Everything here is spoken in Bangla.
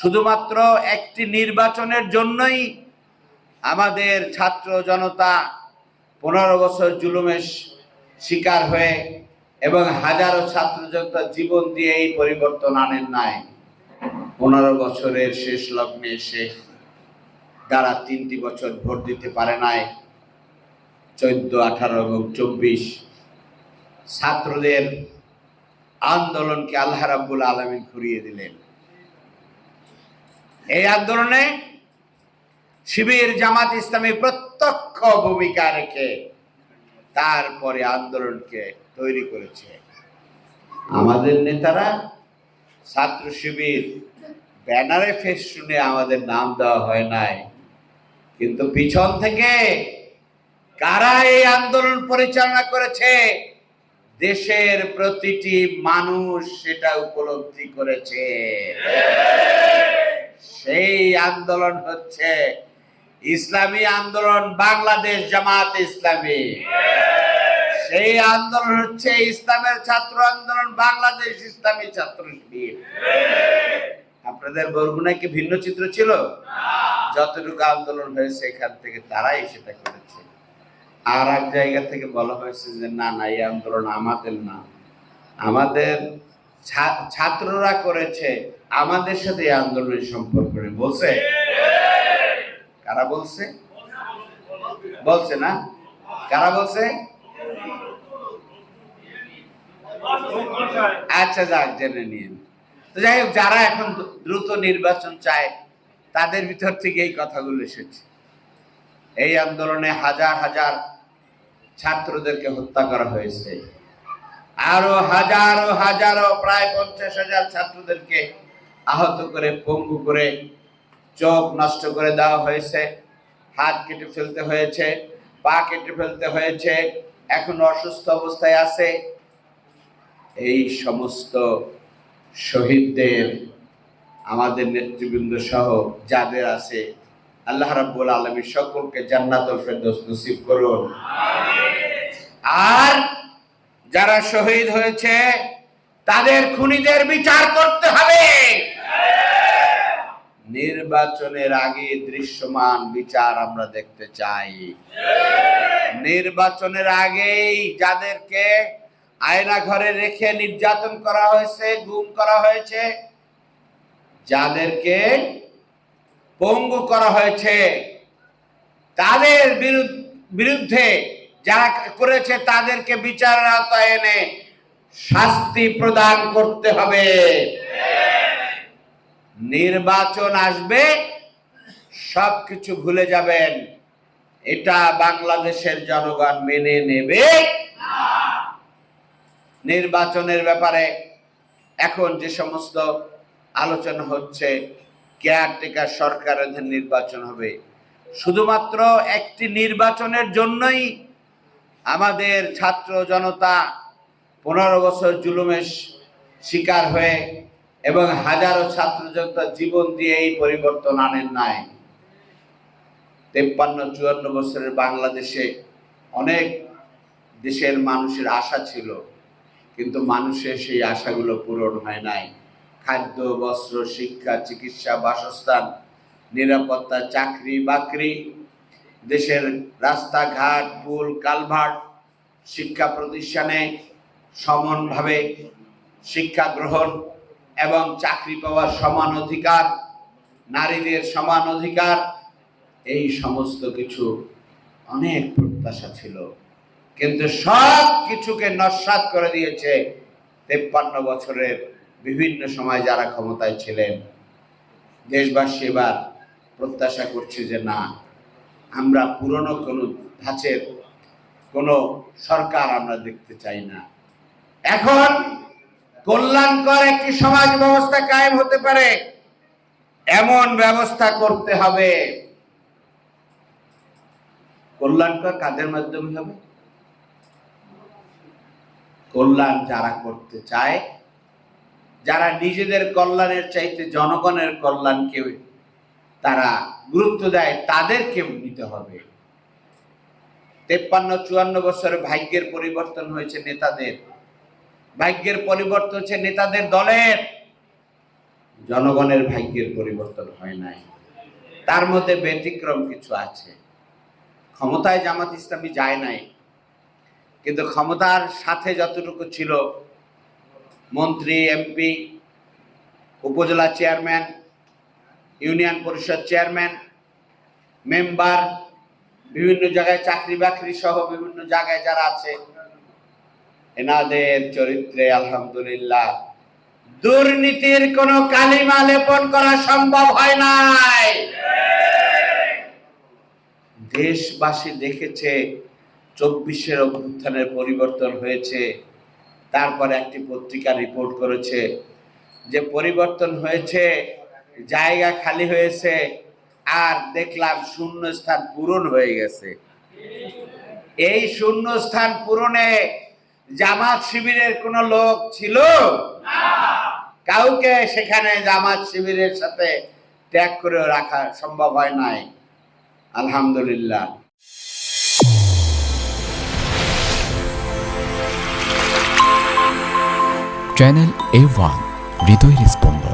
শুধুমাত্র একটি নির্বাচনের জন্যই আমাদের ছাত্র জনতা 15 বছর জুলুমের শিকার হয়ে এবং হাজারো ছাত্র জনতা জীবন দিয়ে এই পরিবর্তন আনেন নাই। 15 বছরের শেষ লগ্নে এসে যারা 3টি বছর ভোট দিতে পারে নাই, 14, 18 এবং 24 ছাত্রদের আন্দোলনকে আল্লাহ রাব্বুল আলামিন ঘুরিয়ে দিলেন। এই আন্দোলনে শিবির জামাত ইসলামী প্রত্যক্ষ ভূমিকা রেখে তারপরে আন্দোলনকে তৈরি করেছে। আমাদের নেতারা ছাত্র শিবির ব্যানারে ফেস শুনে আমাদের নাম দেওয়া হয় নাই, কিন্তু পিছন থেকে কারা এই আন্দোলন পরিচালনা করেছে দেশের প্রতিটি মানুষ সেটা উপলব্ধি করেছে। সেই আন্দোলন হচ্ছে ইসলামী আন্দোলন বাংলাদেশ জামাত ইসলামী। সেই আন্দোলন হচ্ছে ইসলামের ছাত্র আন্দোলন বাংলাদেশ ইসলামী ছাত্র শিবির। আপনাদের বরগুনায় কি ভিন্ন চিত্র ছিল? যতটুকু আন্দোলন হয়েছে এখান থেকে তারাই সেটা করেছে। আর এক জায়গা থেকে বলা হয়েছে যে না না, এই আন্দোলন আমাদের না, আমাদের ছাত্ররা করেছে, আমাদের সাথে এই আন্দোলনের সম্পর্ক নেই। বলছে কারা? বলছে বলছে না? কারা বলছে? আচ্ছা যাক, জেনে নিন। তো যাই হোক, যারা এখন দ্রুত নির্বাচন চায় তাদের ভিতর থেকে এই কথাগুলো এসেছে। এই আন্দোলনে হাজার হাজার ছাত্রদেরকে হত্যা করা হয়েছে, আরো হাজারো হাজারো প্রায় 50,000 ছাত্রদেরকে আহত করে, পঙ্গু করে, চোখ নষ্ট করে দেওয়া হয়েছে, হাত কেটে ফেলতে হয়েছে, পা কেটে ফেলতে হয়েছে, এখন অসুস্থ অবস্থায় আছে। এই সমস্ত শহীদদের আমাদের নেতৃবৃন্দ সহ যাদের আছে, আল্লাহ রাব্বুল আলামিন সকলকে জান্নাতুল ফেরদৌস নসিব করুন। আর যারা শহীদ হয়েছে তাদের খুনিদের বিচার করতে হবে। নির্বাচনের আগে দৃশ্যমান বিচার আমরা দেখতে চাই। নির্বাচনের আগেই যাদেরকে আয়না ঘরে রেখে নির্যাতন করা হয়েছে, গুম করা হয়েছে, যাদেরকে পঙ্গু করা হয়েছে, তাদের বিরুদ্ধে যারা করেছে তাদেরকে বিচারের আওতায় এনে শাস্তি প্রদান করতে হবে। নির্বাচন আসবে, সবকিছু ভুলে যাবেন, এটা বাংলাদেশের জনগণ মেনে নেবে না। নির্বাচনের ব্যাপারে এখন যে সমস্ত আলোচনা হচ্ছে, কেয়ারটেকার সরকারের নির্বাচন হবে, শুধুমাত্র একটি নির্বাচনের জন্যই আমাদের ছাত্র জনতা 15 বছর জুলুমের শিকার হয়ে এবং হাজারো ছাত্র জনতা জীবন দিয়ে এই পরিবর্তন আনেন নাই। 53-54 বছরের বাংলাদেশে অনেক দেশের মানুষের আশা ছিল, কিন্তু মানুষের সেই আশাগুলো পূরণ হয় নাই। খাদ্য, বস্ত্র, শিক্ষা, চিকিৎসা, বাসস্থান, নিরাপত্তা, চাকরি বাকরি, দেশের রাস্তাঘাট, পুল কালভার্ট, শিক্ষা প্রতিষ্ঠানে সমানভাবে শিক্ষা গ্রহণ এবং চাকরি পাওয়ার সমান অধিকার, নারীদের সমান অধিকার, এই সমস্ত কিছু অনেক প্রত্যাশা ছিল, কিন্তু সব কিছুকে নস্যাৎ করে দিয়েছে 53 বছরের বিভিন্ন সময় যারা ক্ষমতায় ছিলেন। দেশবাসী এবার প্রত্যাশা করছে যে না, আমরা পুরনো কোনো ধাঁচের কোনো সরকার আমরা দেখতে চাই না। এখন কল্যাণকর একটি সমাজ ব্যবস্থা কায়েম হতে পারে এমন ব্যবস্থা করতে হবে। কল্যাণকর কাদের মাধ্যমে হবে? কল্যাণ যারা করতে চায়, যারা নিজেদের কল্যাণের চাইতে জনগণের কল্যাণকে তারা গুরুত্ব দেয়, তাদেরকে নিতে হবে। 53-54 বছরে ভাগ্যের পরিবর্তন হয়েছে নেতাদের, ভাগ্যের পরিবর্তন হচ্ছে নেতাদের দলের। জনগণের ভাগ্যের পরিবর্তন হয় নাই। তার মধ্যে ব্যতিক্রম কিছু আছে। ক্ষমতায় জামাত ইসলামী যায় নাই, কিন্তু ক্ষমতার সাথে যতটুকু ছিল, মন্ত্রী, এমপি, উপজেলা চেয়ারম্যান, ইউনিয়ন পরিষদ চেয়ারম্যান, মেম্বার, বিভিন্ন জায়গায় চাকরি বাকরি সহ বিভিন্ন জায়গায় যারা আছে, এনাদের চরিত্রে আলহামদুলিল্লাহ দুর্নীতির কোনো কালিমা লেপন করা সম্ভব হয় নাই। দেশবাসী দেখেছে 24-এর অভ্যুত্থানের পরিবর্তন হয়েছে। তারপরে একটি পত্রিকা রিপোর্ট করেছে যে পরিবর্তন হয়েছে, জায়গা খালি হয়েছে, আর দেখলাম শূন্যস্থান পূরণ হয়ে গেছে। এই শূন্যস্থান পূরণে জামাত শিবিরের কোন লোক ছিল না। কাউকে সেখানে জামাত শিবিরের সাথে ত্যাগ করে রাখা সম্ভব হয় নাই। আলহামদুলিল্লাহ। চ্যানেল A1 হৃদয়ের স্পন্দন।